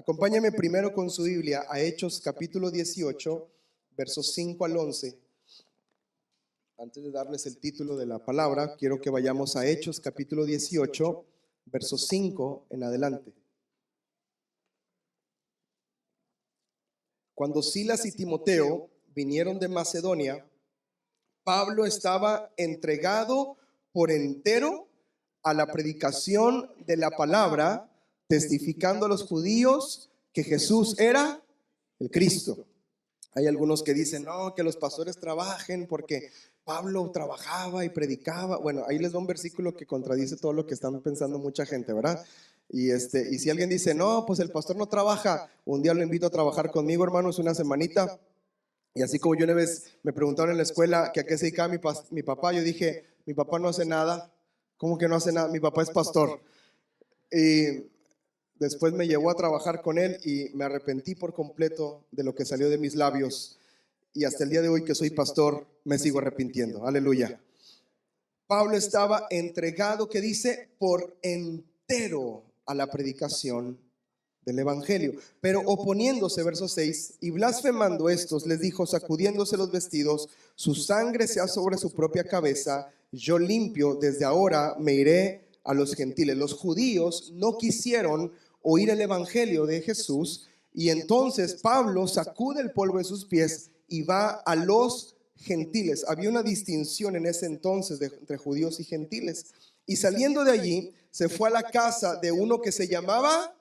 Acompáñame primero con su Biblia a Hechos capítulo 18, versos 5 al 11. Antes de darles el título de la palabra, quiero que vayamos a Hechos capítulo 18, versos 5 en adelante. Cuando Silas y Timoteo vinieron de Macedonia, Pablo estaba entregado por entero a la predicación de la palabra, testificando a los judíos que Jesús era el Cristo. Hay algunos que dicen, no, que los pastores trabajen porque Pablo trabajaba y predicaba. Bueno, ahí les da un versículo que contradice todo lo que están pensando mucha gente, ¿verdad? Y si alguien dice, no, pues el pastor no trabaja, un día lo invito a trabajar conmigo, hermanos, una semanita. Y así como yo una vez me preguntaron en la escuela que a qué se dedicaba mi papá, yo dije, mi papá no hace nada. ¿Cómo que no hace nada? Mi papá es pastor. Y después me llevó a trabajar con él y me arrepentí por completo de lo que salió de mis labios. Y hasta el día de hoy que soy pastor, me sigo arrepintiendo. Aleluya. Pablo estaba entregado, que dice, por entero a la predicación del evangelio, pero oponiéndose, verso 6, y blasfemando estos, les dijo, sacudiéndose los vestidos, su sangre sea sobre su propia cabeza, yo limpio, desde ahora me iré a los gentiles. Los judíos no quisieron oír el evangelio de Jesús, y entonces Pablo sacude el polvo de sus pies y va a los gentiles. Había una distinción en ese entonces entre judíos y gentiles. Y saliendo de allí, se fue a la casa de uno que se llamaba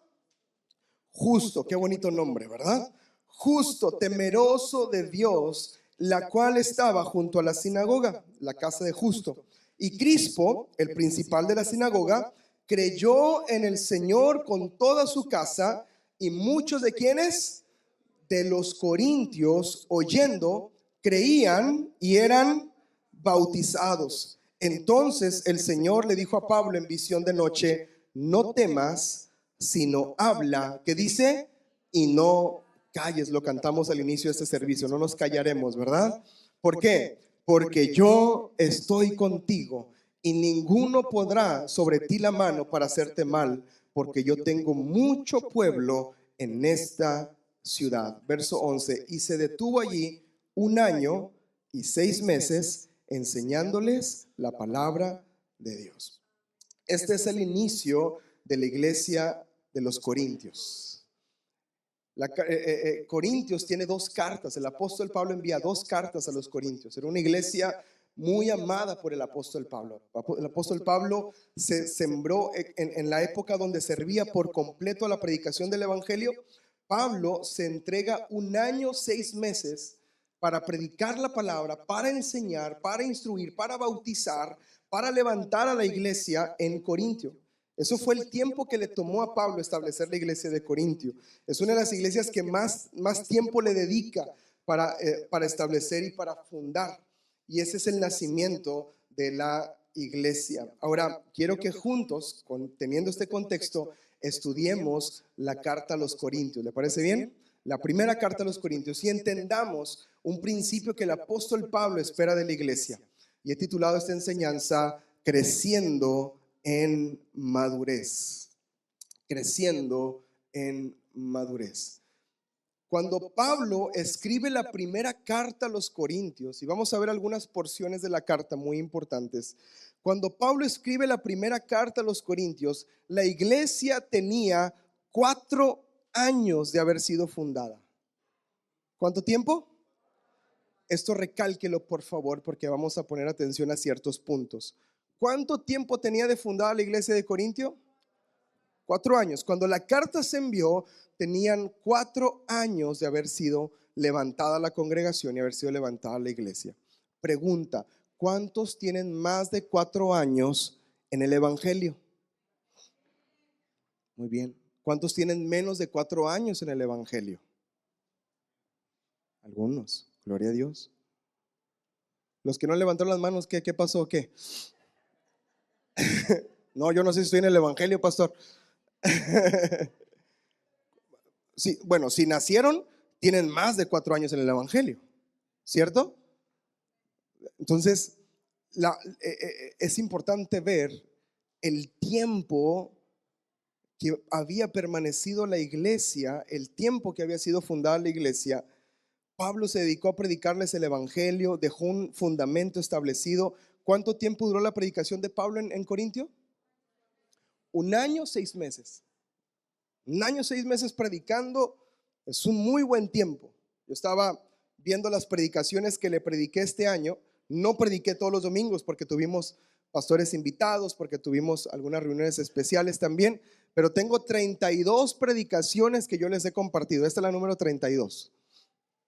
Justo. Qué bonito nombre, ¿verdad? Justo, temeroso de Dios, la cual estaba junto a la sinagoga, la casa de Justo. Y Crispo, el principal de la sinagoga, creyó en el Señor con toda su casa, y muchos de quienes, de los corintios, oyendo, creían y eran bautizados. Entonces el Señor le dijo a Pablo en visión de noche, no temas, sino habla, que dice, y no calles. Lo cantamos al inicio de este servicio, no nos callaremos, ¿verdad? ¿Por qué? Porque yo estoy contigo y ninguno podrá sobre ti la mano para hacerte mal, porque yo tengo mucho pueblo en esta ciudad. Verso 11, y se detuvo allí 1 año y 6 meses enseñándoles la palabra de Dios. Este es el inicio de la iglesia de los Corintios. Corintios tiene 2 cartas. El apóstol Pablo envía 2 cartas a los Corintios. Era una iglesia muy amada por el apóstol Pablo. El apóstol Pablo se sembró en la época donde servía por completo a la predicación del evangelio. Pablo se entrega 1 año 6 meses para predicar la palabra, para enseñar, para instruir, para bautizar, para levantar a la iglesia en Corintio. Eso fue el tiempo que le tomó a Pablo establecer la iglesia de Corintio. Es una de las iglesias que más tiempo le dedica para establecer y para fundar. Y ese es el nacimiento de la iglesia. Ahora, quiero que juntos, teniendo este contexto, estudiemos la carta a los Corintios. ¿Le parece bien? La primera carta a los Corintios, y entendamos un principio que el apóstol Pablo espera de la iglesia. Y he titulado esta enseñanza, Creciendo en madurez. Creciendo en madurez. Cuando Pablo escribe la primera carta a los Corintios, y vamos a ver algunas porciones de la carta muy importantes. Cuando Pablo escribe la primera carta a los Corintios, la iglesia tenía 4 años de haber sido fundada. ¿Cuánto tiempo? Esto recálquelo, por favor, porque vamos a poner atención a ciertos puntos. ¿Cuánto tiempo tenía de fundada la iglesia de Corintio? 4 años. Cuando la carta se envió, tenían 4 años de haber sido levantada la congregación y haber sido levantada la iglesia. Pregunta, ¿cuántos tienen más de 4 años en el evangelio? Muy bien. ¿Cuántos tienen menos de 4 años en el evangelio? Algunos. Gloria a Dios. Los que no levantaron las manos, ¿qué pasó? ¿Qué? No, yo no sé si estoy en el evangelio, pastor. Sí, bueno, si nacieron, tienen más de 4 años en el evangelio, ¿cierto? Entonces, es importante ver el tiempo que había permanecido la iglesia, el tiempo que había sido fundada la iglesia, Pablo se dedicó a predicarles el evangelio, dejó un fundamento establecido. ¿Cuánto tiempo duró la predicación de Pablo en Corintio? 1 año, 6 meses. 1 año, 6 meses predicando es un muy buen tiempo. Yo estaba viendo las predicaciones que le prediqué este año. No prediqué todos los domingos porque tuvimos pastores invitados, porque tuvimos algunas reuniones especiales también, pero tengo 32 predicaciones que yo les he compartido. Esta es la número 32.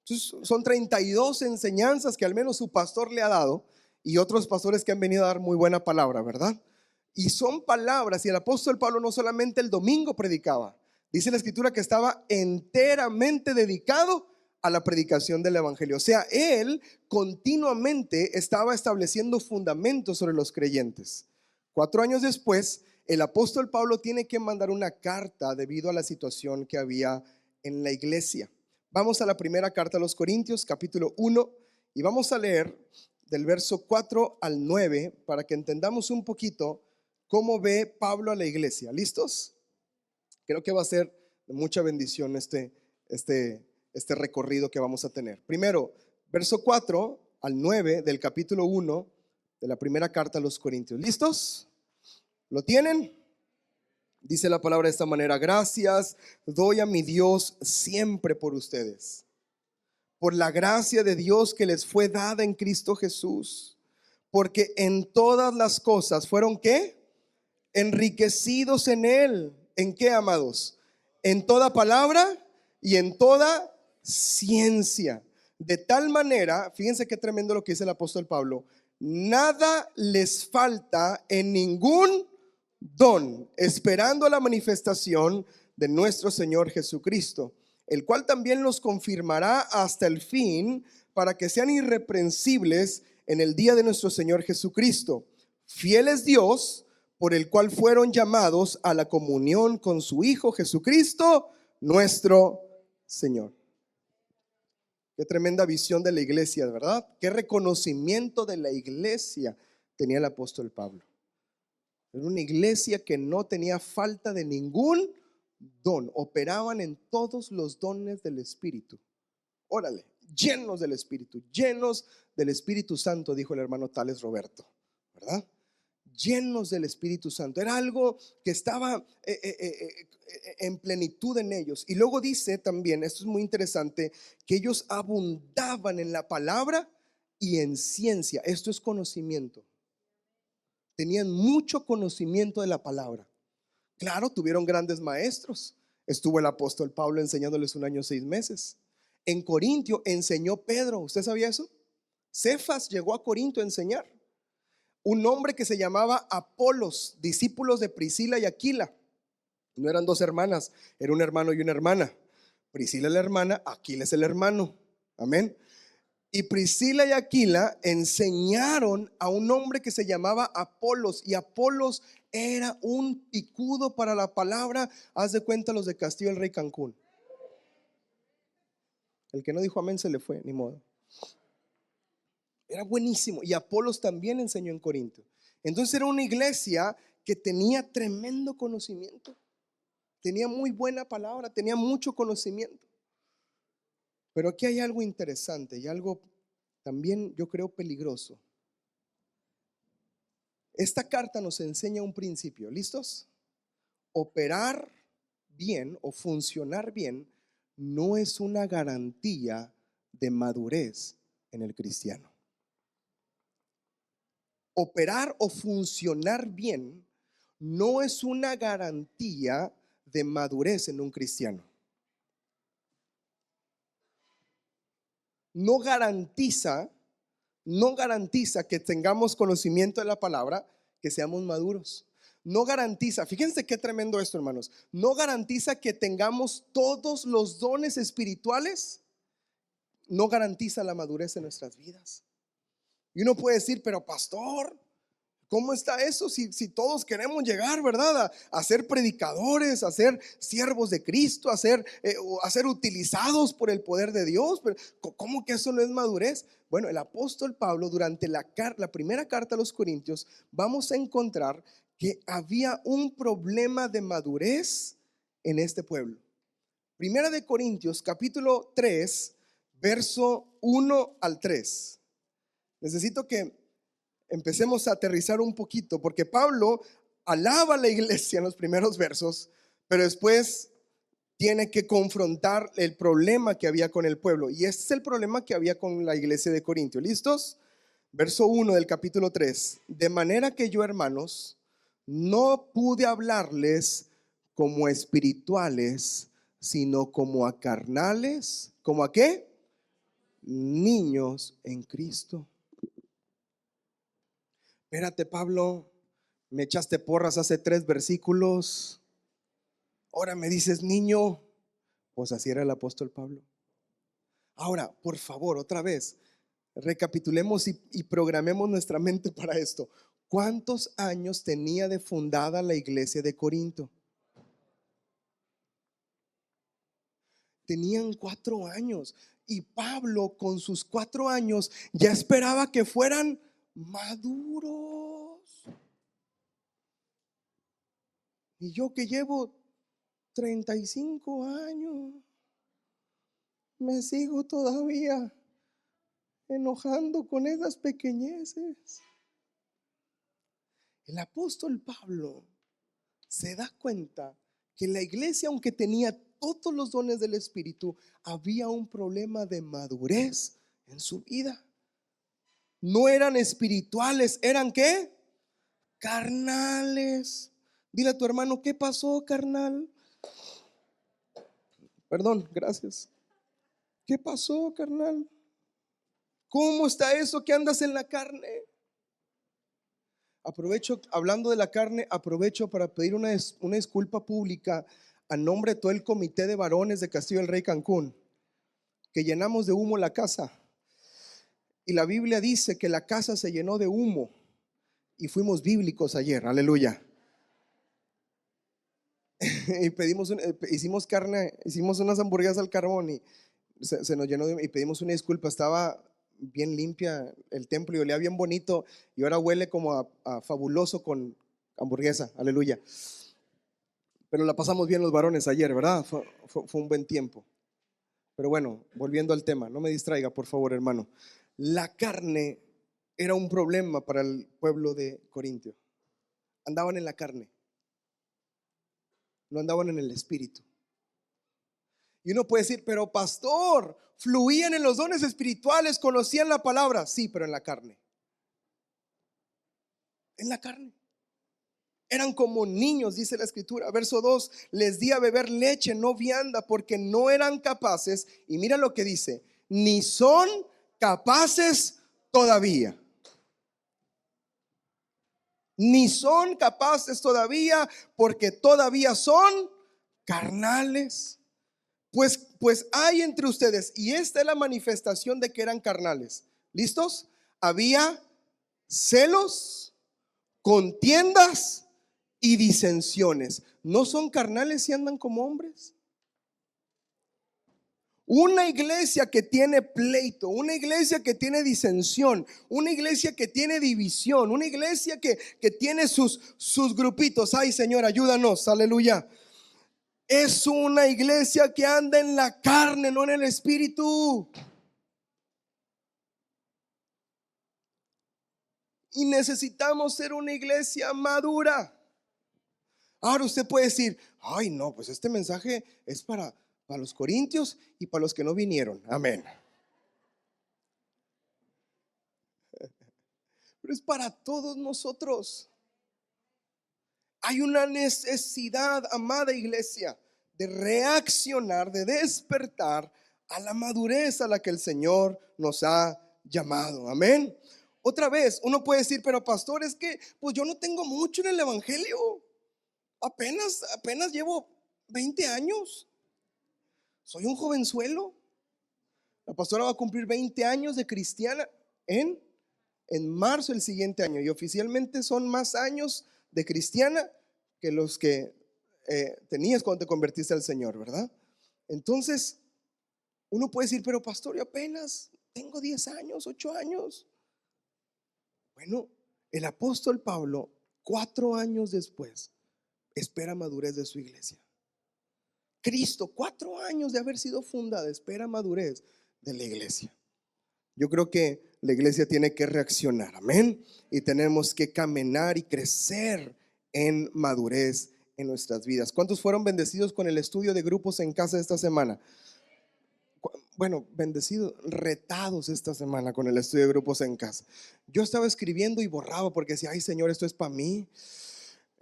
Entonces, son 32 enseñanzas que al menos su pastor le ha dado y otros pastores que han venido a dar muy buena palabra, ¿verdad? Y son palabras, y el apóstol Pablo no solamente el domingo predicaba, dice la escritura que estaba enteramente dedicado a la predicación del evangelio. O sea, él continuamente estaba estableciendo fundamentos sobre los creyentes. 4 años después, el apóstol Pablo tiene que mandar una carta debido a la situación que había en la iglesia. Vamos a la primera carta a los Corintios, capítulo 1, y vamos a leer del verso 4 al 9 para que entendamos un poquito cómo ve Pablo a la iglesia. ¿Listos? Creo que va a ser de mucha bendición este recorrido que vamos a tener. Primero, verso 4 al 9 del capítulo 1 de la primera carta a los Corintios. ¿Listos? ¿Lo tienen? Dice la palabra de esta manera: gracias doy a mi Dios siempre por ustedes, por la gracia de Dios que les fue dada en Cristo Jesús, porque en todas las cosas fueron ¿qué? Enriquecidos en Él. ¿En qué, amados? En toda palabra y en toda ciencia. De tal manera, fíjense qué tremendo lo que dice el apóstol Pablo: nada les falta en ningún don, esperando la manifestación de nuestro Señor Jesucristo, el cual también los confirmará hasta el fin, para que sean irreprensibles en el día de nuestro Señor Jesucristo. Fiel es Dios, por el cual fueron llamados a la comunión con su Hijo Jesucristo, nuestro Señor. Qué tremenda visión de la iglesia, ¿verdad? Qué reconocimiento de la iglesia tenía el apóstol Pablo. Era una iglesia que no tenía falta de ningún don. Operaban en todos los dones del Espíritu. Órale, llenos del Espíritu Santo, dijo el hermano Tales Roberto, ¿verdad? Llenos del Espíritu Santo. Era algo que estaba en plenitud en ellos. Y luego dice también, esto es muy interesante, que ellos abundaban en la palabra y en ciencia. Esto es conocimiento. Tenían mucho conocimiento de la palabra. Claro, tuvieron grandes maestros. Estuvo el apóstol Pablo enseñándoles 1 año, 6 meses. En Corintio enseñó Pedro. ¿Usted sabía eso? Cefas llegó a Corinto a enseñar. Un hombre que se llamaba Apolos, discípulos de Priscila y Aquila. No eran dos hermanas, era un hermano y una hermana. Priscila es la hermana, Aquila es el hermano. Amén. Y Priscila y Aquila enseñaron a un hombre que se llamaba Apolos. Y Apolos era un picudo para la palabra. Haz de cuenta los de Castillo del Rey Cancún. El que no dijo amén se le fue, ni modo. Era buenísimo. Y Apolos también enseñó en Corinto. Entonces era una iglesia que tenía tremendo conocimiento. Tenía muy buena palabra, tenía mucho conocimiento. Pero aquí hay algo interesante y algo también yo creo peligroso. Esta carta nos enseña un principio. ¿Listos? Operar bien o funcionar bien no es una garantía de madurez en el cristiano. Operar o funcionar bien no es una garantía de madurez en un cristiano. No garantiza que tengamos conocimiento de la palabra, que seamos maduros. No garantiza, fíjense qué tremendo esto, hermanos. No garantiza que tengamos todos los dones espirituales. No garantiza la madurez en nuestras vidas. Y uno puede decir, pero pastor, ¿cómo está eso? Si todos queremos llegar, ¿verdad? A ser predicadores, a ser siervos de Cristo, a ser utilizados por el poder de Dios. Pero ¿cómo que eso no es madurez? Bueno, el apóstol Pablo, durante la primera carta a los Corintios, vamos a encontrar que había un problema de madurez en este pueblo. Primera de Corintios, capítulo 3, verso 1 al 3. Necesito que empecemos a aterrizar un poquito, porque Pablo alaba a la iglesia en los primeros versos, pero después tiene que confrontar el problema que había con el pueblo. Y este es el problema que había con la iglesia de Corintio. ¿Listos? Verso 1 del capítulo 3. De manera que yo, hermanos, no pude hablarles como espirituales, sino como a carnales. ¿Como a qué? Niños en Cristo. Espérate, Pablo, me echaste porras hace 3 versículos. Ahora me dices niño. Pues así era el apóstol Pablo. Ahora, por favor, otra vez, recapitulemos y programemos nuestra mente para esto. ¿Cuántos años tenía de fundada la iglesia de Corinto? Tenían 4 años. Y Pablo, con sus 4 años, ya esperaba que fueran maduros. Y yo que llevo 35 años, me sigo todavía enojando con esas pequeñeces. El apóstol Pablo se da cuenta que la iglesia, aunque tenía todos los dones del Espíritu, había un problema de madurez en su vida. No eran espirituales, ¿eran qué? Carnales. Dile a tu hermano, ¿qué pasó, carnal? Perdón, gracias. ¿Qué pasó, carnal? ¿Cómo está eso que andas en la carne? Aprovecho, hablando de la carne, aprovecho para pedir una disculpa pública a nombre de todo el comité de varones de Castillo del Rey Cancún, que llenamos de humo la casa. Y la Biblia dice que la casa se llenó de humo. Y fuimos bíblicos ayer, aleluya. Y hicimos carne, hicimos unas hamburguesas al carbón y se nos llenó y pedimos una disculpa. Estaba bien limpia el templo y olía bien bonito, y ahora huele como a fabuloso con hamburguesa, aleluya. Pero la pasamos bien los varones ayer, ¿verdad? Fue un buen tiempo. Pero bueno, volviendo al tema, no me distraiga, por favor, hermano. La carne era un problema para el pueblo de Corintio. Andaban en la carne, no andaban en el espíritu. Y uno puede decir, pero pastor, fluían en los dones espirituales, conocían la palabra. Sí, pero en la carne. En la carne. Eran como niños, dice la escritura. Verso 2, les di a beber leche, no vianda, porque no eran capaces. Y mira lo que dice, ni son capaces todavía. Ni son capaces todavía, porque todavía son carnales. Pues hay entre ustedes, y esta es la manifestación de que eran carnales. ¿Listos? Había celos, contiendas y disensiones. ¿No son carnales y andan como hombres? Una iglesia que tiene pleito, una iglesia que tiene disensión, una iglesia que tiene división, una iglesia que tiene sus grupitos. Ay, Señor, ayúdanos, aleluya. Es una iglesia que anda en la carne, no en el espíritu. Y necesitamos ser una iglesia madura. Ahora usted puede decir, ay no, pues este mensaje es para los corintios y para los que no vinieron. Amén. Pero es para todos nosotros. Hay una necesidad, amada iglesia, de reaccionar, de despertar a la madurez a la que el Señor nos ha llamado. Amén. Otra vez, uno puede decir, pero pastor, es que pues yo no tengo mucho en el evangelio. Apenas llevo 20 años. Soy un jovenzuelo. La pastora va a cumplir 20 años de cristiana en marzo del siguiente año, y oficialmente son más años de cristiana que los que tenías cuando te convertiste al Señor, ¿verdad? Entonces uno puede decir, pero pastor, yo apenas tengo 10 años, 8 años. Bueno, el apóstol Pablo 4 años después, espera madurez de su iglesia. Cristo, 4 años de haber sido fundada, espera madurez de la iglesia. Yo creo que la iglesia tiene que reaccionar, amén. Y tenemos que caminar y crecer en madurez en nuestras vidas. ¿Cuántos fueron bendecidos con el estudio de grupos en casa esta semana? Bueno, bendecidos, retados esta semana con el estudio de grupos en casa. Yo estaba escribiendo y borraba porque decía, ay Señor, esto es para mí.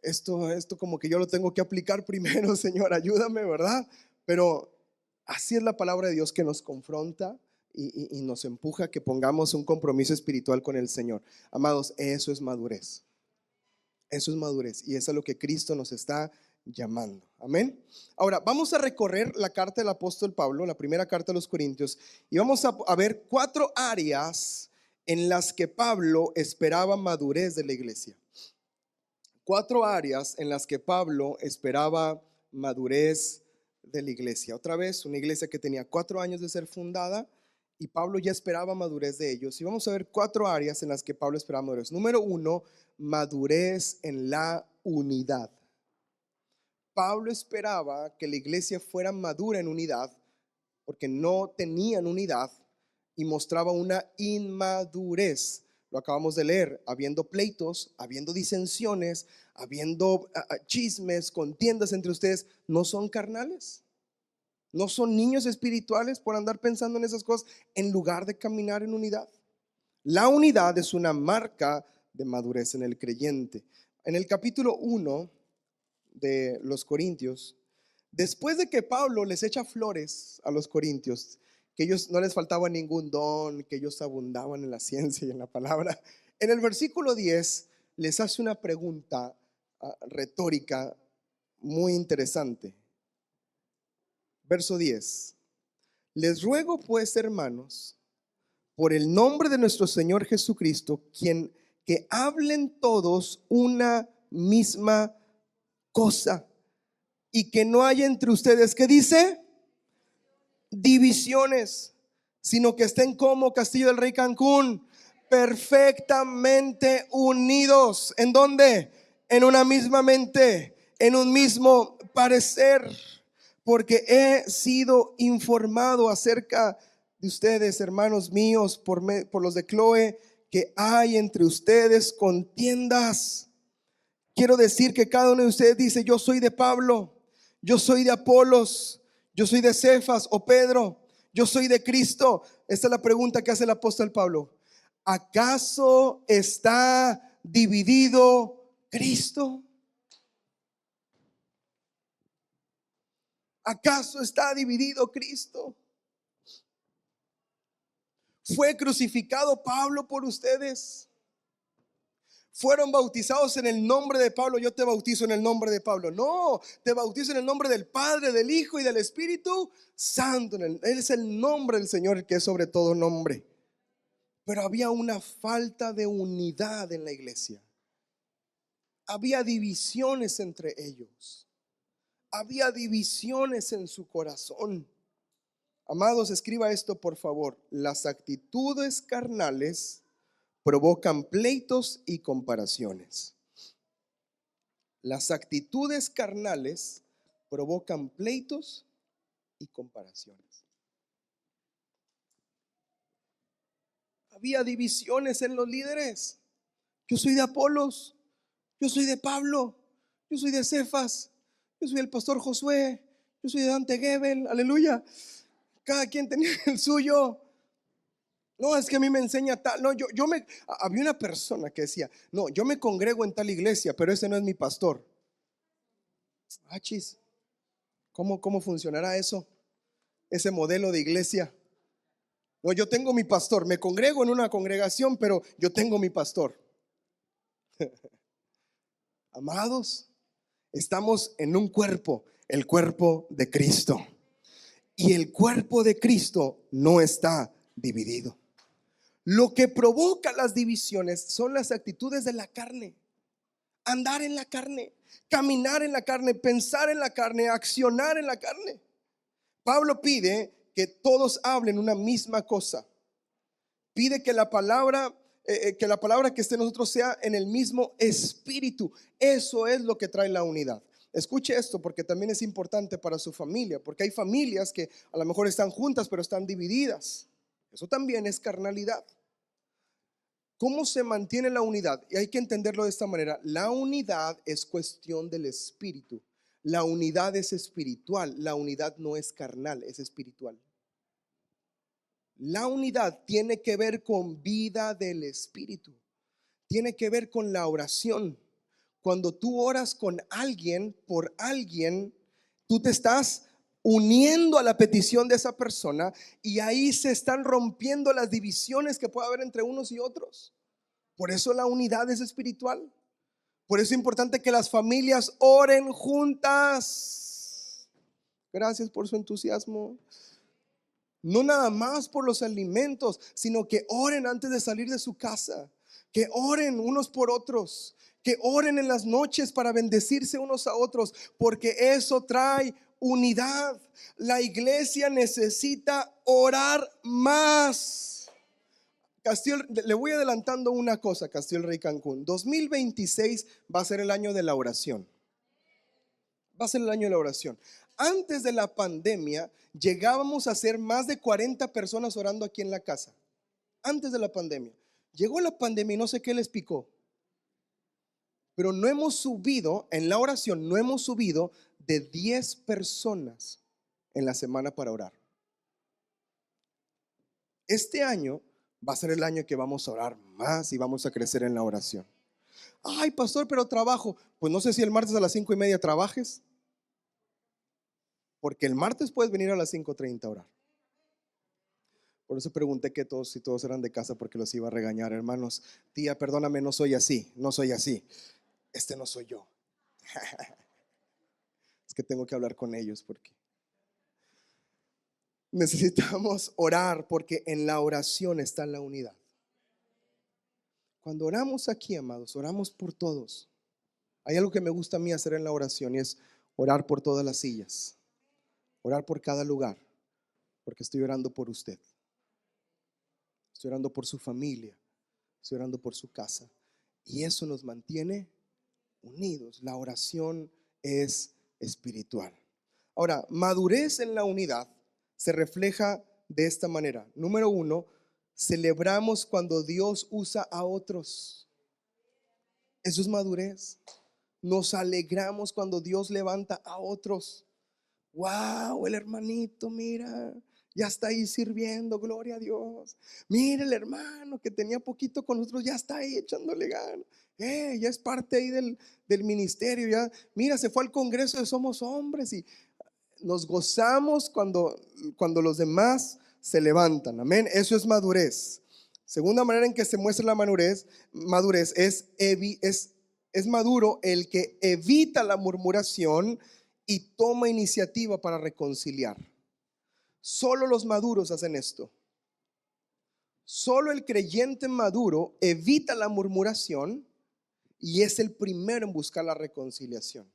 Esto como que yo lo tengo que aplicar primero, Señor, ayúdame, ¿verdad? Pero así es la palabra de Dios, que nos confronta y nos empuja a que pongamos un compromiso espiritual con el Señor. Amados, eso es madurez. Eso es madurez, y eso es lo que Cristo nos está llamando. Amén. Ahora vamos a recorrer la carta del apóstol Pablo, la primera carta de los Corintios, y vamos a ver 4 áreas en las que Pablo esperaba madurez de la iglesia. 4 áreas en las que Pablo esperaba madurez de la iglesia. Otra vez, una iglesia que tenía 4 años de ser fundada y Pablo ya esperaba madurez de ellos. Y vamos a ver 4 áreas en las que Pablo esperaba madurez. Número 1, madurez en la unidad. Pablo esperaba que la iglesia fuera madura en unidad, porque no tenían unidad y mostraba una inmadurez. Lo acabamos de leer, habiendo pleitos, habiendo disensiones, habiendo chismes, contiendas entre ustedes. ¿No son carnales? ¿No son niños espirituales por andar pensando en esas cosas en lugar de caminar en unidad? La unidad es una marca de madurez en el creyente. En el capítulo 1 de los Corintios, después de que Pablo les echa flores a los corintios, que ellos no les faltaba ningún don, que ellos abundaban en la ciencia y en la palabra, en el versículo 10 les hace una pregunta retórica muy interesante. Verso 10: les ruego pues, hermanos, por el nombre de nuestro Señor Jesucristo, que hablen todos una misma cosa, y que no haya entre ustedes, ¿qué dice? Divisiones, sino que estén como Castillo del Rey Cancún, perfectamente unidos. ¿En dónde? En una misma mente, en un mismo parecer, porque he sido informado acerca de ustedes, hermanos míos, por los de Chloe, que hay entre ustedes contiendas. Quiero decir que cada uno de ustedes dice, yo soy de Pablo, yo soy de Apolos, yo soy de Cefas o Pedro, yo soy de Cristo. Esta es la pregunta que hace el apóstol Pablo. ¿Acaso está dividido Cristo? ¿Acaso está dividido Cristo? ¿Fue crucificado Pablo por ustedes? ¿Fueron bautizados en el nombre de Pablo? Yo te bautizo en el nombre de Pablo. No, te bautizo en el nombre del Padre, del Hijo y del Espíritu Santo. Él es el nombre del Señor, que es sobre todo nombre. Pero había una falta de unidad en la iglesia. Había divisiones entre ellos. Había divisiones en su corazón. Amados, escriba esto por favor. Las actitudes carnales provocan pleitos y comparaciones. Las actitudes carnales provocan pleitos y comparaciones. Había divisiones en los líderes. Yo soy de Apolos, yo soy de Pablo, yo soy de Cefas, yo soy el pastor Josué, yo soy de Dante Gebel, aleluya. Cada quien tenía el suyo. No, es que a mí me enseña tal. No, había una persona que decía, no, yo me congrego en tal iglesia, pero ese no es mi pastor. Ah, chis, ¿cómo funcionará eso? Ese modelo de iglesia. No, yo tengo mi pastor, me congrego en una congregación, pero yo tengo mi pastor. Amados, estamos en un cuerpo, el cuerpo de Cristo. Y el cuerpo de Cristo no está dividido. Lo que provoca las divisiones son las actitudes de la carne. Andar en la carne, caminar en la carne, pensar en la carne, accionar en la carne. Pablo pide que todos hablen una misma cosa. Pide que la palabra que la palabra que esté en nosotros sea en el mismo espíritu. Eso es lo que trae la unidad. Escuche esto porque también es importante para su familia, porque hay familias que a lo mejor están juntas pero están divididas. Eso también es carnalidad. ¿Cómo se mantiene la unidad? Y hay que entenderlo de esta manera. La unidad es cuestión del espíritu. La unidad es espiritual. La unidad no es carnal, es espiritual. La unidad tiene que ver con vida del espíritu. Tiene que ver con la oración. Cuando tú oras con alguien, por alguien, tú te estás uniendo a la petición de esa persona y ahí se están rompiendo las divisiones que puede haber entre unos y otros. Por eso la unidad es espiritual. Por eso es importante que las familias oren juntas. Gracias por su entusiasmo. No nada más por los alimentos, sino que oren antes de salir de su casa. Que oren unos por otros. Que oren en las noches para bendecirse unos a otros, porque eso trae unidad. La iglesia necesita orar más. Castillo, le voy adelantando una cosa, Castillo Rey Cancún. 2026 va a ser el año de la oración. Va a ser el año de la oración. Antes de la pandemia, llegábamos a ser más de 40 personas orando aquí en la casa. Antes de la pandemia. Llegó la pandemia y no sé qué les picó. Pero no hemos subido, en la oración, no hemos subido de 10 personas en la semana para orar. Este año va a ser el año que vamos a orar más y vamos a crecer en la oración. Ay, pastor, pero trabajo. Pues no sé si el martes a las 5:30 trabajes. Porque el martes puedes venir a las 5:30 a orar. Por eso pregunté que todos, si todos eran de casa, porque los iba a regañar. Hermanos, tía, perdóname, no soy así, no soy así. Este no soy yo. Es que tengo que hablar con ellos porque necesitamos orar, porque en la oración está la unidad. Cuando oramos aquí, amados, oramos por todos. Hay algo que me gusta a mí hacer en la oración y es orar por todas las sillas, orar por cada lugar, porque estoy orando por usted. Estoy orando por su familia, estoy orando por su casa. Y eso nos mantiene unidos. La oración es espiritual. Ahora, madurez en la unidad se refleja de esta manera. Número 1, celebramos cuando Dios usa a otros. Eso es madurez. Nos alegramos cuando Dios levanta a otros. Wow, el hermanito, mira, ya está ahí sirviendo, gloria a Dios. Mira el hermano que tenía poquito con nosotros, ya está ahí echándole ganas. Ya es parte ahí del ministerio. Ya, mira, se fue al congreso de Somos Hombres y nos gozamos cuando los demás se levantan. Amén. Eso es madurez. Segunda manera en que se muestra la madurez es maduro el que evita la murmuración y toma iniciativa para reconciliar. Solo los maduros hacen esto. Solo el creyente maduro evita la murmuración y es el primero en buscar la reconciliación.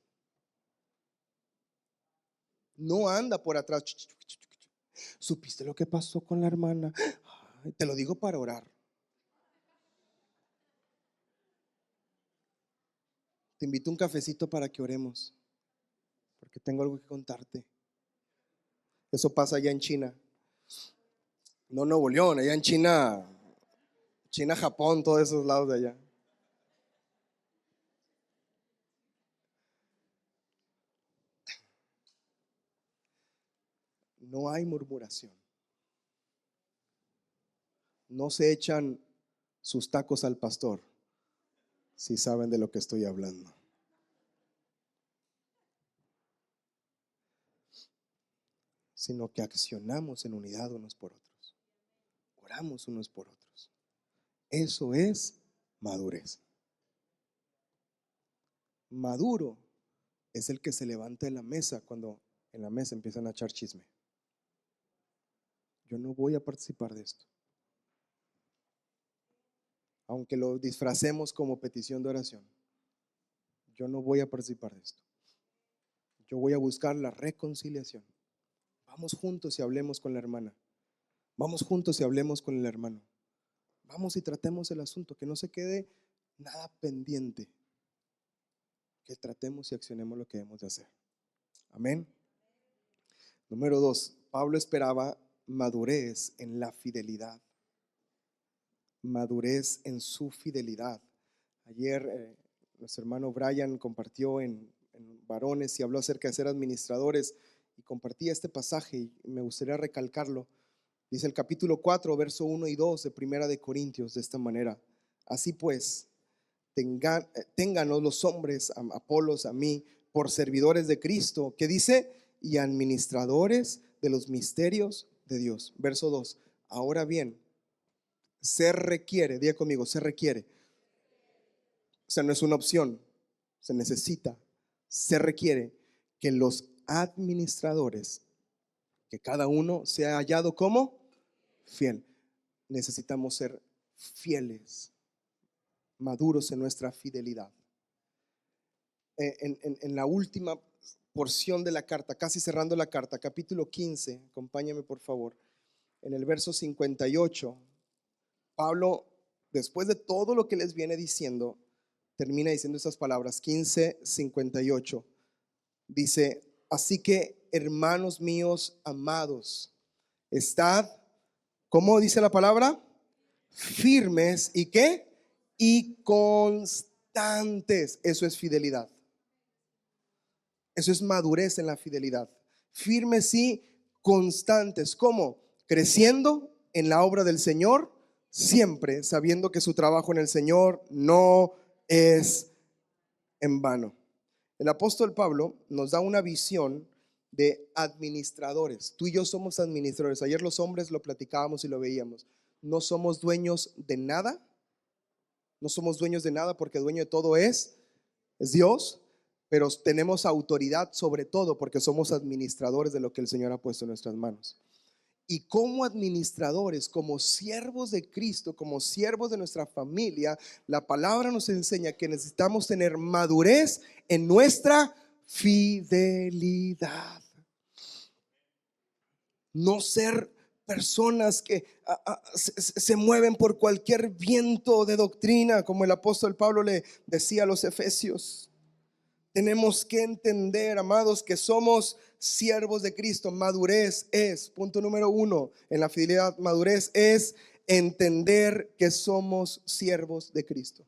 No anda por atrás. ¿Supiste lo que pasó con la hermana? Ay, te lo digo para orar. Te invito a un cafecito para que oremos, porque tengo algo que contarte. Eso pasa allá en China. No Nuevo León, allá en China, Japón, todos esos lados de allá. No hay murmuración. No se echan sus tacos al pastor, si saben de lo que estoy hablando. Sino que accionamos en unidad unos por otros. Oramos unos por otros. Eso es madurez. Maduro es el que se levanta de la mesa cuando en la mesa empiezan a echar chisme. Yo no voy a participar de esto. Aunque lo disfracemos como petición de oración, yo no voy a participar de esto. Yo voy a buscar la reconciliación. Vamos juntos y hablemos con la hermana. Vamos juntos y hablemos con el hermano. Vamos y tratemos el asunto, que no se quede nada pendiente, que tratemos y accionemos lo que debemos de hacer. Amén. Número 2, Pablo esperaba madurez en la fidelidad. Madurez en su fidelidad. Ayer nuestro hermano Brian compartió en varones y habló acerca de ser administradores y compartía este pasaje y me gustaría recalcarlo. Dice el capítulo 4, verso 1 y 2 de Primera de Corintios de esta manera: así pues, ténganos los hombres, a Apolos, a mí, por servidores de Cristo, que dice, y administradores de los misterios de Dios. Verso 2, ahora bien, se requiere, diga conmigo, se requiere. O sea, no es una opción, se necesita, se requiere que los administradores, que cada uno sea hallado como fiel. Necesitamos ser fieles, maduros en nuestra fidelidad. En la última porción de la carta, casi cerrando la carta, capítulo 15, acompáñame por favor, en el verso 58, Pablo, después de todo lo que les viene diciendo, termina diciendo estas palabras. 15:58 dice: así que, hermanos míos amados, estad, ¿cómo dice la palabra? Firmes y ¿qué? Y constantes. Eso es fidelidad. Eso es madurez en la fidelidad. Firmes y constantes. ¿Cómo? Creciendo en la obra del Señor, siempre sabiendo que su trabajo en el Señor no es en vano. El apóstol Pablo nos da una visión de administradores. Tú y yo somos administradores. Ayer los hombres lo platicábamos y lo veíamos. No somos dueños de nada. No somos dueños de nada porque dueño de todo es Dios, pero tenemos autoridad sobre todo porque somos administradores de lo que el Señor ha puesto en nuestras manos. Y como administradores, como siervos de Cristo, como siervos de nuestra familia, la palabra nos enseña que necesitamos tener madurez en nuestra fidelidad. No ser personas que se mueven por cualquier viento de doctrina, como el apóstol Pablo le decía a los efesios. Tenemos que entender, amados, que somos siervos de Cristo. Madurez es, punto número 1 en la fidelidad, madurez es entender que somos siervos de Cristo.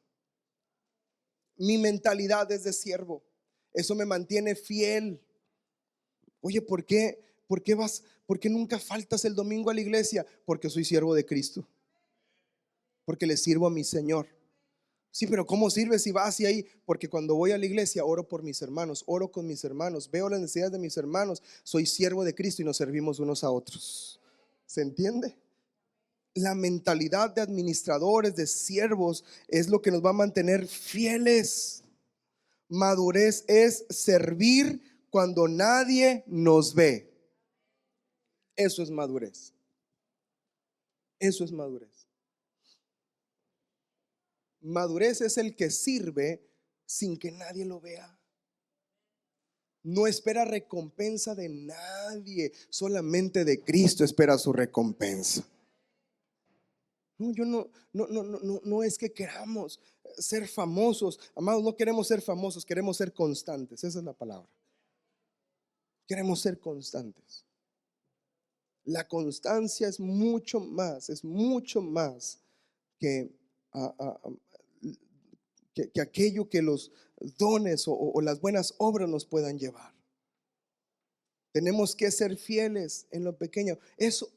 Mi mentalidad es de siervo. Eso me mantiene fiel. Oye, ¿por qué nunca faltas el domingo a la iglesia? Porque soy siervo de Cristo. Porque le sirvo a mi Señor. Sí, pero ¿cómo sirve si vas y ahí? Porque cuando voy a la iglesia oro por mis hermanos, oro con mis hermanos, veo las necesidades de mis hermanos, soy siervo de Cristo y nos servimos unos a otros. ¿Se entiende? La mentalidad de administradores, de siervos, es lo que nos va a mantener fieles. Madurez es servir cuando nadie nos ve. Eso es madurez. Eso es madurez. Madurez es el que sirve sin que nadie lo vea. No espera recompensa de nadie, solamente de Cristo espera su recompensa. No, yo no es que queramos ser famosos, amados, no queremos ser famosos, queremos ser constantes, esa es la palabra. Queremos ser constantes. La constancia es mucho más que que aquello que los dones o las buenas obras nos puedan llevar. Tenemos que ser fieles en lo pequeño. Eso,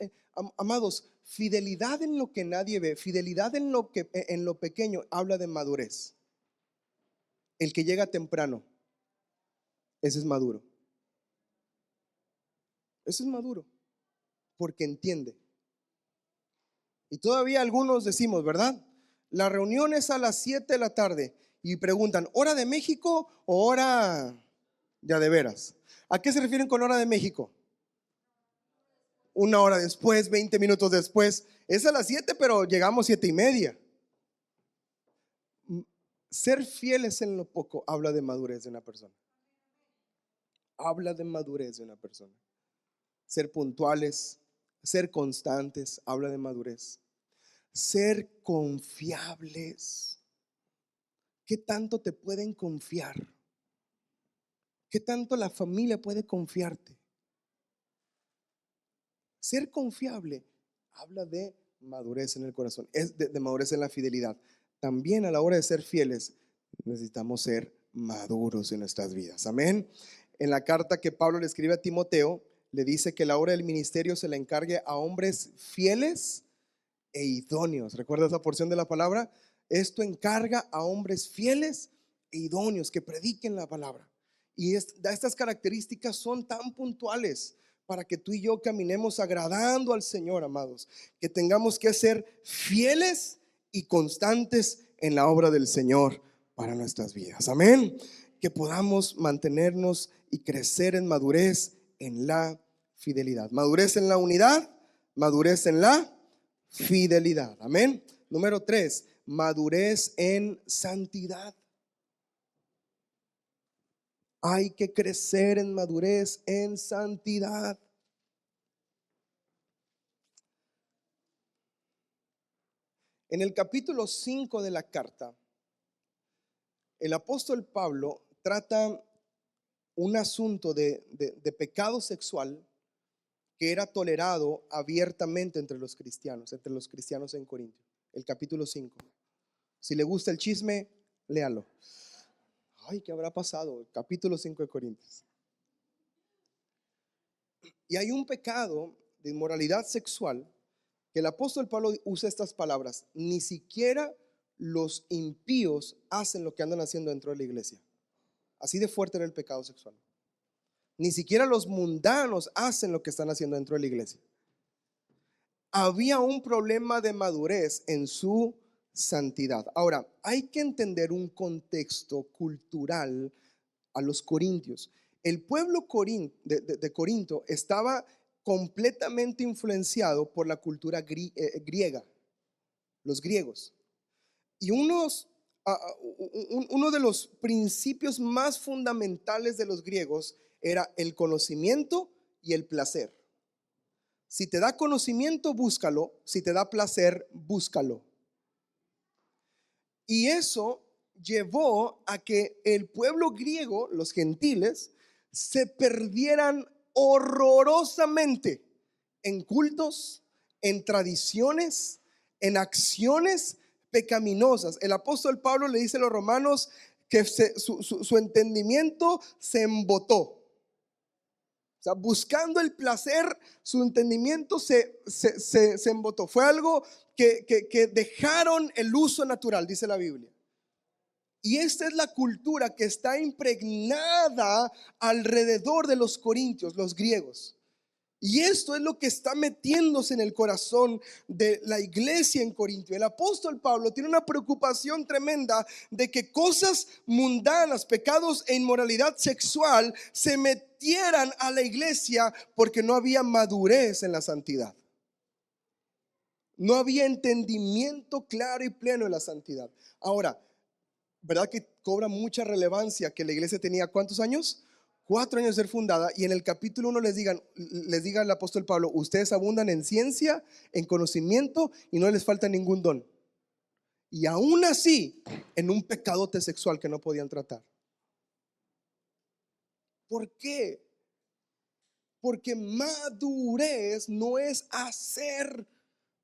amados, fidelidad en lo que nadie ve, fidelidad en lo pequeño habla de madurez. El que llega temprano, ese es maduro. Ese es maduro porque entiende. Y todavía algunos decimos, ¿verdad? La reunión es a las 7 de la tarde y preguntan, ¿hora de México o hora de veras? ¿A qué se refieren con hora de México? Una hora después, 20 minutos después. Es a las 7, pero llegamos 7:30. Ser fieles en lo poco habla de madurez de una persona. Habla de madurez de una persona. Ser puntuales, ser constantes, habla de madurez. ser confiables. ¿Qué tanto te pueden confiar? ¿Qué tanto la familia puede confiarte? Ser confiable habla de madurez en el corazón, es de madurez en la fidelidad. También a la hora de ser fieles necesitamos ser maduros en nuestras vidas. Amén. En la carta que Pablo le escribe a Timoteo, le dice que la obra del ministerio se la encargue a hombres fieles e idóneos. ¿Recuerda esa porción de la palabra? Esto encarga a hombres fieles e idóneos que prediquen la palabra. Y estas características son tan puntuales para que tú y yo caminemos agradando al Señor, amados, que tengamos que ser fieles y constantes en la obra del Señor para nuestras vidas. Amén. Que podamos mantenernos y crecer en madurez en la fidelidad. Madurez en la unidad, madurez en la fidelidad. Amén. Número 3, madurez en santidad. Hay que crecer en madurez en santidad. En el capítulo 5 de la carta, el apóstol Pablo trata un asunto de pecado sexual que era tolerado abiertamente entre los cristianos en Corinto. El capítulo 5. Si le gusta el chisme, léalo. Ay, ¿qué habrá pasado? El capítulo 5 de Corintios. Y hay un pecado de inmoralidad sexual que el apóstol Pablo usa estas palabras: ni siquiera los impíos hacen lo que andan haciendo dentro de la iglesia. Así de fuerte era el pecado sexual. Ni siquiera los mundanos hacen lo que están haciendo dentro de la iglesia. Había un problema de madurez en su santidad. Ahora, hay que entender un contexto cultural a los corintios. El pueblo de Corinto estaba completamente influenciado por la cultura griega, los griegos. Y uno de los principios más fundamentales de los griegos era el conocimiento y el placer. Si te da conocimiento, búscalo. Si te da placer, búscalo. Y eso llevó a que el pueblo griego, los gentiles, se perdieran horrorosamente en cultos, en tradiciones, en acciones pecaminosas. El apóstol Pablo le dice a los romanos que su entendimiento se embotó. O sea, buscando el placer, su entendimiento se embotó. Fue algo que dejaron el uso natural, dice la Biblia. Y esta es la cultura que está impregnada alrededor de los corintios, los griegos. Y esto es lo que está metiéndose en el corazón de la iglesia en Corintio. El apóstol Pablo tiene una preocupación tremenda de que cosas mundanas, pecados e inmoralidad sexual se metieran a la iglesia porque no había madurez en la santidad. No había entendimiento claro y pleno de la santidad. Ahora, ¿verdad que cobra mucha relevancia que la iglesia tenía cuántos años? 4 años de ser fundada, y en el capítulo 1 les diga el apóstol Pablo: ustedes abundan en ciencia, en conocimiento, y no les falta ningún don. Y aún así, en un pecadote sexual que no podían tratar. ¿Por qué? Porque madurez no es hacer,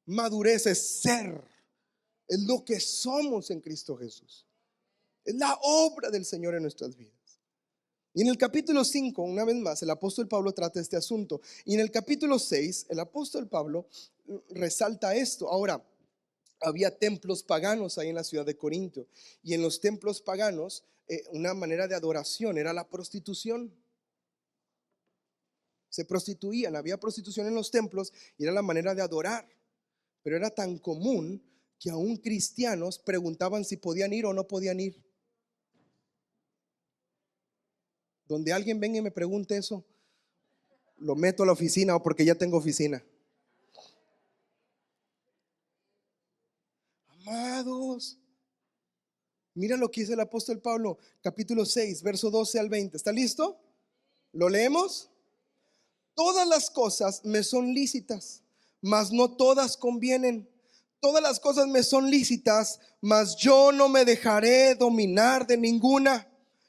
madurez es ser. Es lo que somos en Cristo Jesús. Es la obra del Señor en nuestras vidas. Y en el capítulo 5, una vez más, el apóstol Pablo trata este asunto. Y en el capítulo 6, el apóstol Pablo resalta esto. Ahora, había templos paganos ahí en la ciudad de Corinto. Y en los templos paganos, una manera de adoración era la prostitución. Se prostituían, había prostitución en los templos y era la manera de adorar. Pero era tan común que aún cristianos preguntaban si podían ir o no podían ir. Donde alguien venga y me pregunte eso, lo meto a la oficina, o porque ya tengo oficina. Amados, mira lo que dice el apóstol Pablo, capítulo 6, verso 12 al 20. ¿Está listo? ¿Lo leemos? Todas las cosas me son lícitas, mas no todas convienen. Todas las cosas me son lícitas, mas yo no me dejaré dominar de ninguna.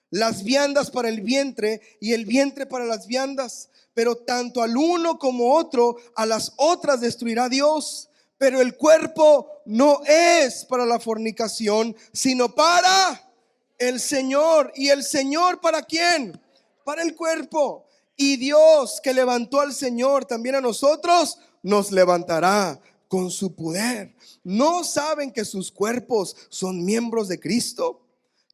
Las viandas para el vientre y el vientre para las viandas, pero tanto al uno como otro, a las otras destruirá Dios. Pero el cuerpo no es para la fornicación, sino para el Señor. ¿Y el Señor para quién? Para el cuerpo. Y Dios, que levantó al Señor, también a nosotros nos levantará con su poder. ¿No saben que sus cuerpos son miembros de Cristo?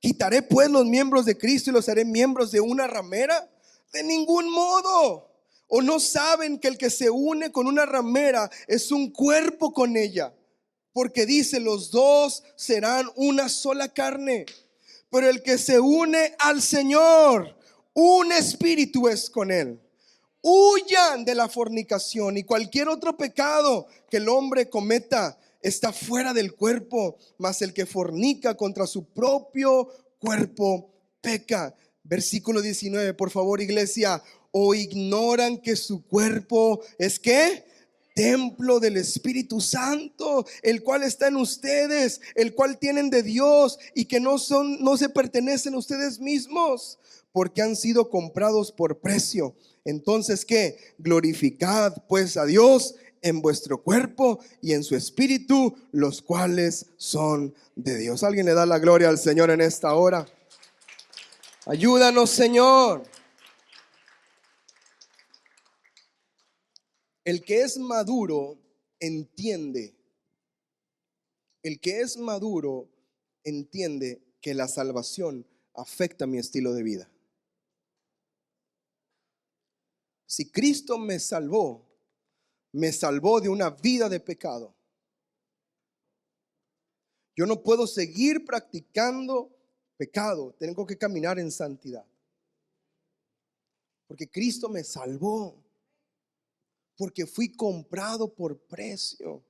¿Quitaré pues los miembros de Cristo y los haré miembros de una ramera? De ningún modo. ¿O no saben que el que se une con una ramera es un cuerpo con ella? Porque dice, los dos serán una sola carne. Pero el que se une al Señor, un espíritu es con él. Huyan de la fornicación, y cualquier otro pecado que el hombre cometa está fuera del cuerpo, mas el que fornica contra su propio cuerpo peca. Versículo 19, por favor, iglesia. ¿O ignoran que su cuerpo es qué? Templo del Espíritu Santo, el cual está en ustedes, el cual tienen de Dios, y que no se pertenecen a ustedes mismos, porque han sido comprados por precio. Entonces, ¿qué? Glorificad pues a Dios en vuestro cuerpo y en su espíritu, los cuales son de Dios. ¿Alguien le da la gloria al Señor en esta hora? Ayúdanos, Señor. El que es maduro entiende. El que es maduro entiende que la salvación afecta mi estilo de vida. Si Cristo me salvó de una vida de pecado. Yo no puedo seguir practicando pecado, tengo que caminar en santidad. Porque Cristo me salvó, porque fui comprado por precio.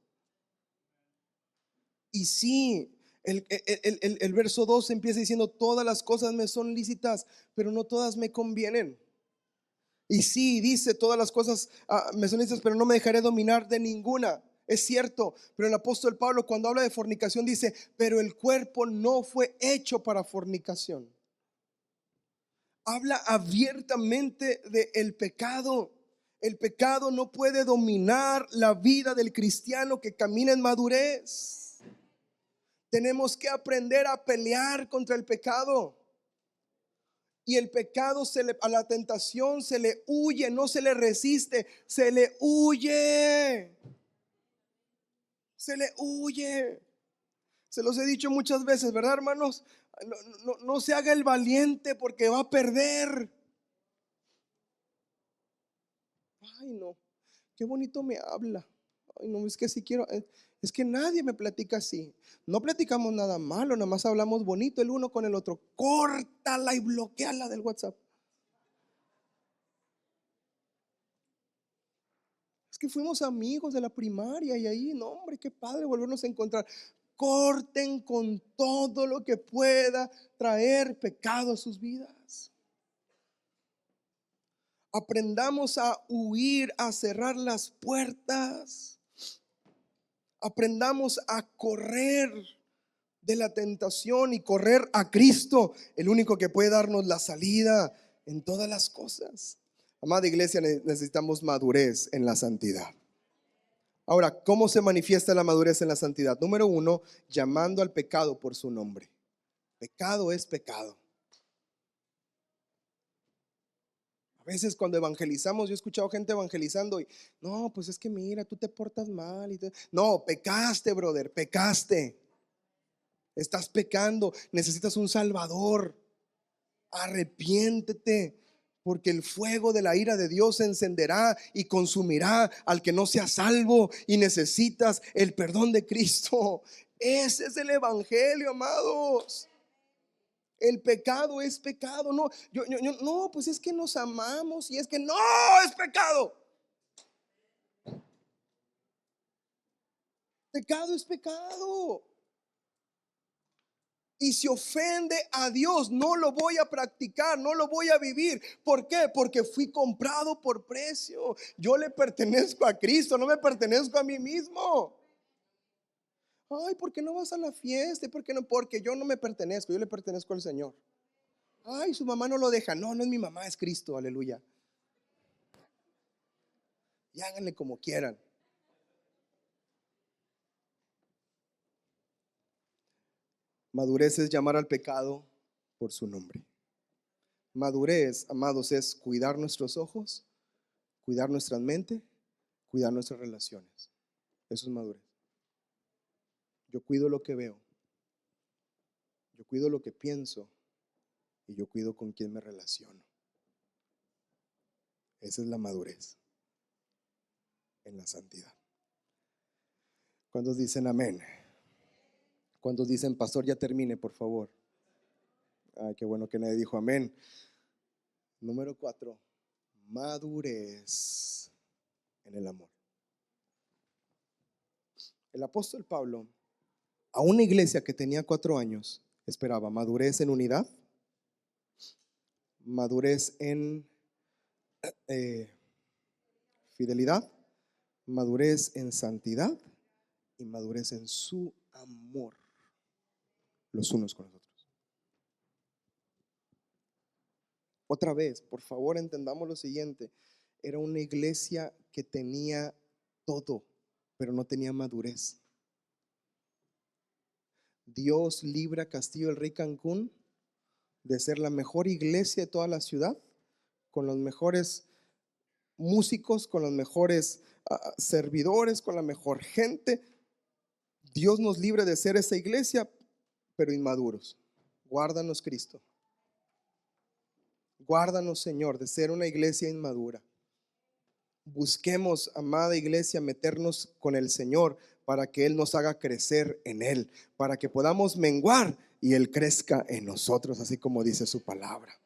Y sí, el verso 2 empieza diciendo, todas las cosas me son lícitas, pero no todas me convienen. Y sí, dice, todas las cosas me son lícitas, pero no me dejaré dominar de ninguna. Es cierto, pero el apóstol Pablo, cuando habla de fornicación, dice, pero el cuerpo no fue hecho para fornicación. Habla abiertamente del pecado. El pecado no puede dominar la vida del cristiano que camina en madurez. Tenemos que aprender a pelear contra el pecado. Y el pecado a la tentación se le huye, no se le resiste, se le huye. Se le huye. Se los he dicho muchas veces, ¿verdad, hermanos? No se haga el valiente porque va a perder. Ay, no, qué bonito me habla. Ay, no, es que si quiero, es que nadie me platica así. No platicamos nada malo, nada más hablamos bonito el uno con el otro. Córtala y bloqueala del WhatsApp. Es que fuimos amigos de la primaria y ahí, no, hombre, qué padre volvernos a encontrar. Corten con todo lo que pueda traer pecado a sus vidas. Aprendamos a huir, a cerrar las puertas. Aprendamos a correr de la tentación y correr a Cristo, el único que puede darnos la salida en todas las cosas. Amada iglesia, necesitamos madurez en la santidad. Ahora, ¿cómo se manifiesta la madurez en la santidad? Número 1, llamando al pecado por su nombre. Pecado es pecado. A veces cuando evangelizamos, yo he escuchado gente evangelizando y no, pues es que mira, tú te portas mal. No, pecaste, brother, pecaste. Estás pecando, necesitas un salvador. Arrepiéntete, porque el fuego de la ira de Dios se encenderá y consumirá al que no sea salvo, y necesitas el perdón de Cristo. Ese es el evangelio, amados. El pecado es pecado. No, no, pues es que nos amamos y es que no es pecado. Pecado es pecado. Y si ofende a Dios, no lo voy a practicar, no lo voy a vivir. ¿Por qué? Porque fui comprado por precio. Yo le pertenezco a Cristo, no me pertenezco a mí mismo. Ay, ¿por qué no vas a la fiesta? ¿Por qué no? Porque yo no me pertenezco, yo le pertenezco al Señor. Ay, su mamá no lo deja. No, no es mi mamá, es Cristo, aleluya. Y háganle como quieran. Madurez es llamar al pecado por su nombre. Madurez, amados, es cuidar nuestros ojos, cuidar nuestra mente, cuidar nuestras relaciones. Eso es madurez. Yo cuido lo que veo, yo cuido lo que pienso y yo cuido con quién me relaciono. Esa es la madurez en la santidad. ¿Cuántos dicen amén? ¿Cuántos dicen, pastor, ya termine, por favor? Ay, qué bueno que nadie dijo amén. Número 4, madurez en el amor. El apóstol Pablo, a una iglesia que tenía 4 años, esperaba madurez en unidad, madurez en fidelidad, madurez en santidad y madurez en su amor los unos con los otros. Otra vez, por favor, entendamos lo siguiente. Era una iglesia que tenía todo, pero no tenía madurez. Dios libra a Castillo del Rey Cancún de ser la mejor iglesia de toda la ciudad, con los mejores músicos, con los mejores servidores, con la mejor gente. Dios nos libre de ser esa iglesia, pero inmaduros. Guárdanos, Cristo. Guárdanos, Señor, de ser una iglesia inmadura. Busquemos, amada iglesia, meternos con el Señor para que Él nos haga crecer en Él, para que podamos menguar y Él crezca en nosotros, así como dice su palabra.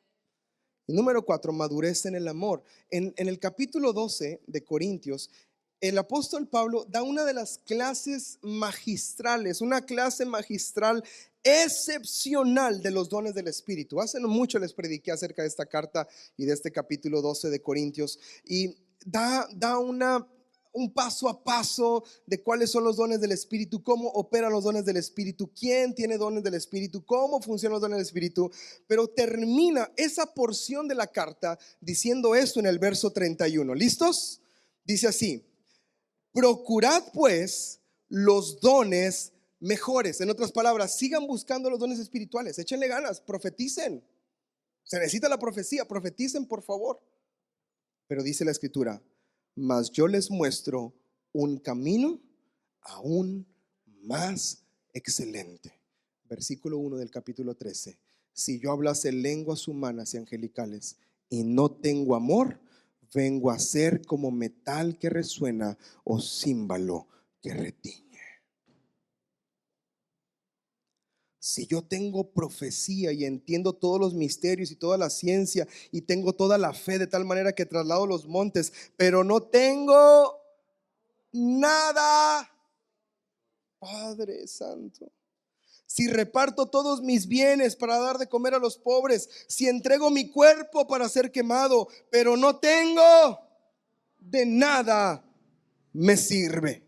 Y número 4, madurez en el amor. En el capítulo 12 de Corintios, el apóstol Pablo da una de las clases magistrales, una clase magistral excepcional de los dones del Espíritu. Hace no mucho les prediqué acerca de esta carta y de este capítulo 12 de Corintios, y da un paso a paso de cuáles son los dones del Espíritu, cómo operan los dones del Espíritu, quién tiene dones del Espíritu, cómo funcionan los dones del Espíritu. Pero termina esa porción de la carta diciendo esto en el verso 31. ¿Listos? Dice así: procurad pues los dones mejores. En otras palabras, sigan buscando los dones espirituales, échenle ganas, profeticen. Se necesita la profecía, profeticen por favor. Pero dice la escritura: mas yo les muestro un camino aún más excelente. Versículo 1 del capítulo 13. Si yo hablase lenguas humanas y angelicales y no tengo amor, vengo a ser como metal que resuena o címbalo que retiñe. Si yo tengo profecía y entiendo todos los misterios y toda la ciencia y tengo toda la fe de tal manera que traslado los montes, pero no tengo nada, Padre Santo. Si reparto todos mis bienes para dar de comer a los pobres, si entrego mi cuerpo para ser quemado, pero no tengo, de nada me sirve.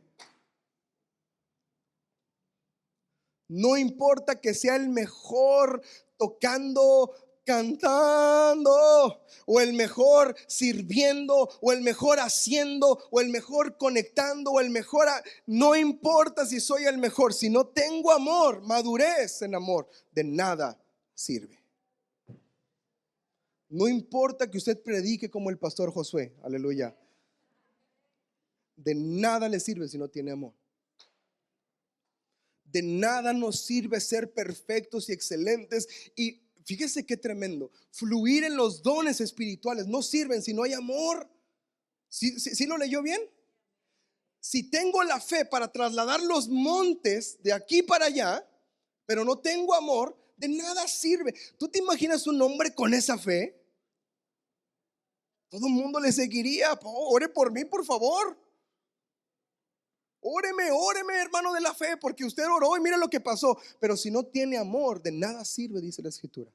No importa que sea el mejor tocando, cantando, o el mejor sirviendo, o el mejor haciendo, o el mejor conectando, o el mejor no importa si soy el mejor, si no tengo amor, madurez en amor, de nada sirve. No importa que usted predique como el pastor Josué, aleluya, de nada le sirve si no tiene amor. De nada nos sirve ser perfectos y excelentes. Y fíjese qué tremendo, fluir en los dones espirituales no sirven si no hay amor. ¿Sí lo leyó bien? Si tengo la fe para trasladar los montes de aquí para allá, pero no tengo amor, de nada sirve. ¿Tú te imaginas un hombre con esa fe? Todo el mundo le seguiría. Ore por mí, por favor. Óreme, hermano de la fe, porque usted oró y mire lo que pasó. Pero si no tiene amor, de nada sirve, dice la escritura.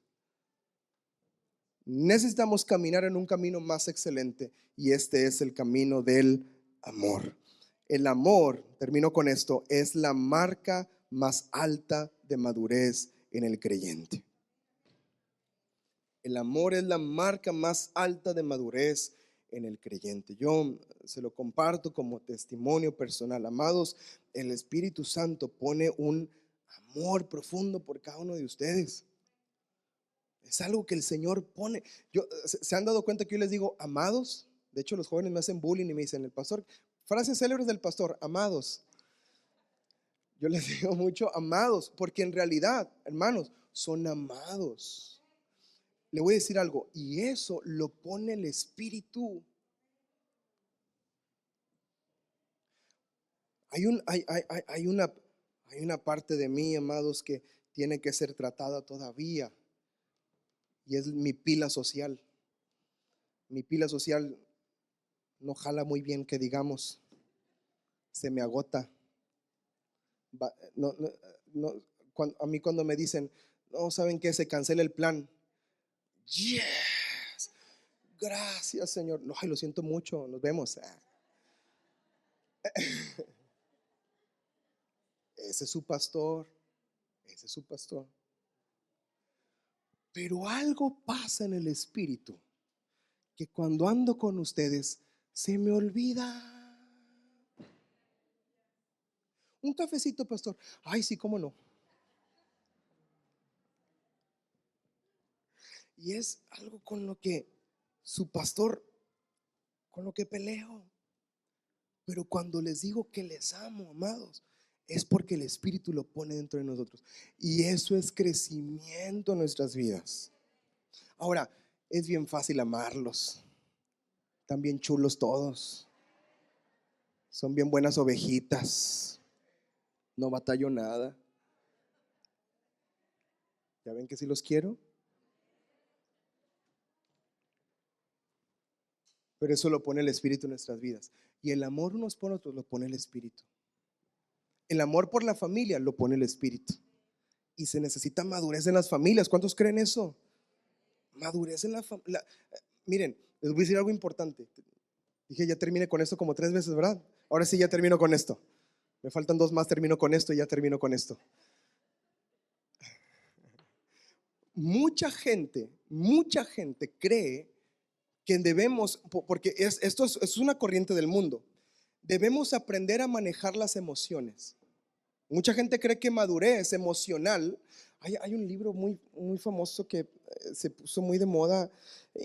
Necesitamos caminar en un camino más excelente, y este es el camino del amor. El amor, termino con esto, es la marca más alta de madurez en el creyente. El amor es la marca más alta de madurez en el creyente. Yo se lo comparto como testimonio personal. Amados, el Espíritu Santo pone un amor profundo por cada uno de ustedes. Es algo que el Señor pone. ¿Se han dado cuenta que yo les digo amados? De hecho, los jóvenes me hacen bullying y me dicen, el pastor, frases célebres del pastor, amados. Yo les digo mucho amados, porque en realidad, hermanos, son amados. Le voy a decir algo, y eso lo pone el Espíritu. Hay una parte de mí, amados, que tiene que ser tratada todavía, y es mi pila social. Mi pila social no jala muy bien, que digamos, se me agota. A mí cuando me dicen, no, ¿saben qué? Se cancela el plan. Yes, gracias, Señor. No, ay, lo siento mucho, nos vemos. Ese es su pastor, ese es su pastor. Pero algo pasa en el Espíritu, que cuando ando con ustedes se me olvida. Un cafecito, pastor. Ay, sí, cómo no. Y es algo con lo que su pastor, con lo que peleo. Pero cuando les digo que les amo, amados, es porque el Espíritu lo pone dentro de nosotros. Y eso es crecimiento en nuestras vidas. Ahora, es bien fácil amarlos. Están bien chulos todos. Son bien buenas ovejitas. No batallo nada. ¿Ya ven que sí los quiero? Pero eso lo pone el Espíritu en nuestras vidas. Y el amor unos por otros lo pone el Espíritu. El amor por la familia lo pone el Espíritu. Y se necesita madurez en las familias. ¿Cuántos creen eso? Madurez en la familia. Miren, les voy a decir algo importante. Dije, ya terminé con esto como 3 veces, ¿verdad? Ahora sí ya termino con esto. Me faltan 2 más, termino con esto y ya termino con esto. Mucha gente cree que debemos, porque esto es una corriente del mundo, debemos aprender a manejar las emociones. Mucha gente cree que madurez emocional, hay un libro muy famoso que se puso muy de moda,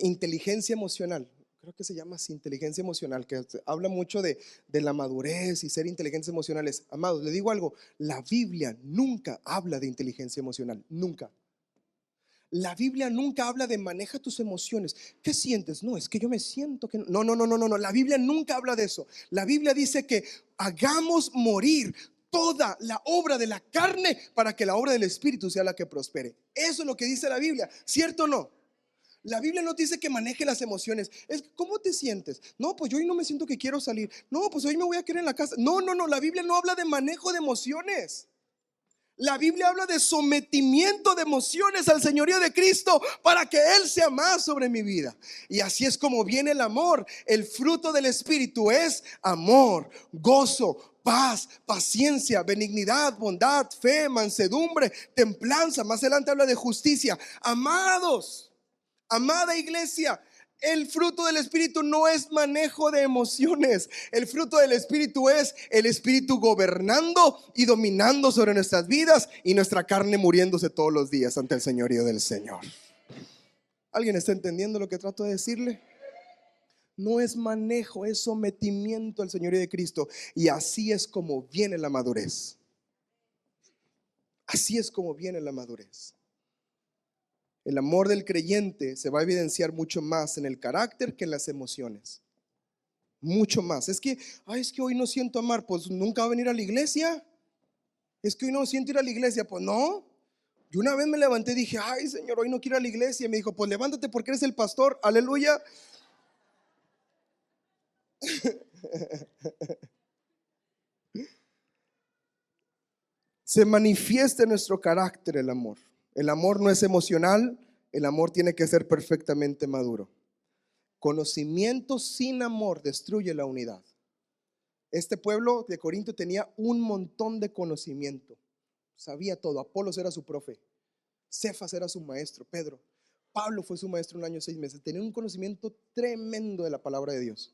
inteligencia emocional, creo que se llama así, inteligencia emocional, que habla mucho de la madurez y ser inteligentes emocionales. Amados, le digo algo, la Biblia nunca habla de inteligencia emocional, nunca. La Biblia nunca habla de maneja tus emociones. ¿Qué sientes? No, es que yo me siento que no. No. La Biblia nunca habla de eso. La Biblia dice que hagamos morir toda la obra de la carne para que la obra del Espíritu sea la que prospere. Eso es lo que dice la Biblia, ¿cierto o no? La Biblia no dice que maneje las emociones. ¿Cómo te sientes? No, pues yo hoy no me siento que quiero salir. No, pues hoy me voy a quedar en la casa. No. La Biblia no habla de manejo de emociones. La Biblia habla de sometimiento de emociones al señorío de Cristo para que Él sea más sobre mi vida. Y así es como viene el amor. El fruto del Espíritu es amor, gozo, paz, paciencia, benignidad, bondad, fe, mansedumbre, templanza. Más adelante habla de justicia. Amados, amada iglesia, el fruto del Espíritu no es manejo de emociones. El fruto del Espíritu es el Espíritu gobernando y dominando sobre nuestras vidas y nuestra carne muriéndose todos los días ante el señorío del Señor. ¿Alguien está entendiendo lo que trato de decirle? No es manejo, es sometimiento al señorío de Cristo. Y así es como viene la madurez. Así es como viene la madurez. El amor del creyente se va a evidenciar mucho más en el carácter que en las emociones. Mucho más. Es que hoy no siento amar. Pues nunca va a venir a la iglesia. Es que hoy no siento ir a la iglesia. Pues no. Yo una vez me levanté y dije, ay Señor, hoy no quiero ir a la iglesia. Y me dijo, pues levántate porque eres el pastor. Aleluya. Se manifiesta en nuestro carácter el amor. El amor no es emocional. El amor tiene que ser perfectamente maduro. Conocimiento sin amor destruye la unidad. Este pueblo de Corinto tenía un montón de conocimiento. Sabía todo. Apolos era su profe. Cefas era su maestro. Pedro. Pablo fue su maestro 1 año y 6 meses. Tenía un conocimiento tremendo de la palabra de Dios.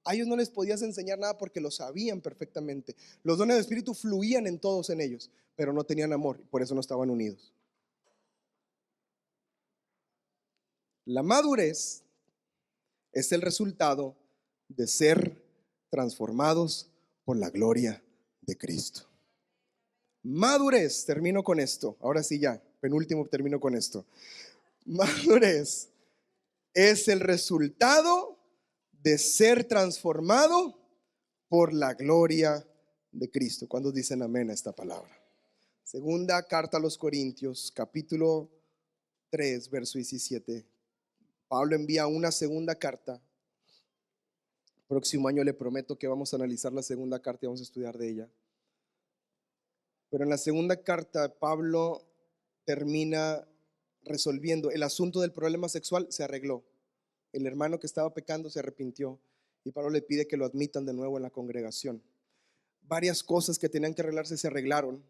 A ellos no les podías enseñar nada porque lo sabían perfectamente. Los dones del Espíritu fluían en todos en ellos, pero no tenían amor y por eso no estaban unidos. La madurez es el resultado de ser transformados por la gloria de Cristo. Madurez, termino con esto. Ahora sí ya, penúltimo termino con esto. Madurez es el resultado de ser transformado por la gloria de Cristo. ¿Cuántos dicen amén a esta palabra? Segunda carta a los Corintios, capítulo 3, verso 17. Pablo envía una segunda carta. Próximo año le prometo que vamos a analizar la segunda carta y vamos a estudiar de ella. Pero en la segunda carta Pablo termina resolviendo el asunto del problema sexual. Se arregló. El hermano que estaba pecando se arrepintió y Pablo le pide que lo admitan de nuevo en la congregación. Varias cosas que tenían que arreglarse se arreglaron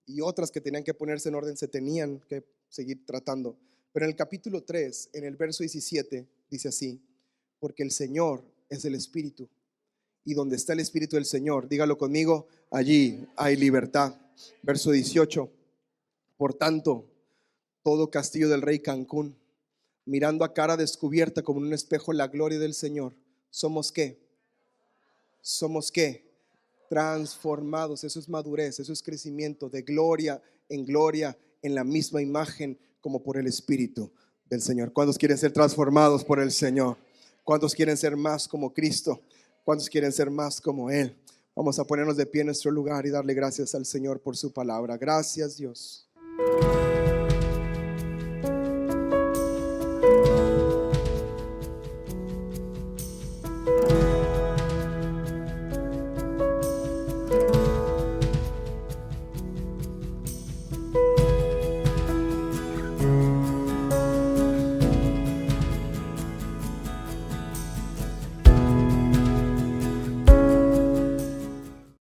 y otras que tenían que ponerse en orden se tenían que seguir tratando. Pero en el capítulo 3, en el verso 17, dice así: porque el Señor es el Espíritu, y donde está el Espíritu del Señor, dígalo conmigo, allí hay libertad. Verso 18, por tanto, todo castillo del rey Cancún, mirando a cara descubierta como en un espejo la gloria del Señor, ¿somos qué? ¿Somos qué? Transformados. Eso es madurez, eso es crecimiento de gloria en la misma imagen como por el Espíritu del Señor. ¿Cuántos quieren ser transformados por el Señor? ¿Cuántos quieren ser más como Cristo? ¿Cuántos quieren ser más como Él? Vamos a ponernos de pie en nuestro lugar y darle gracias al Señor por su palabra. Gracias, Dios.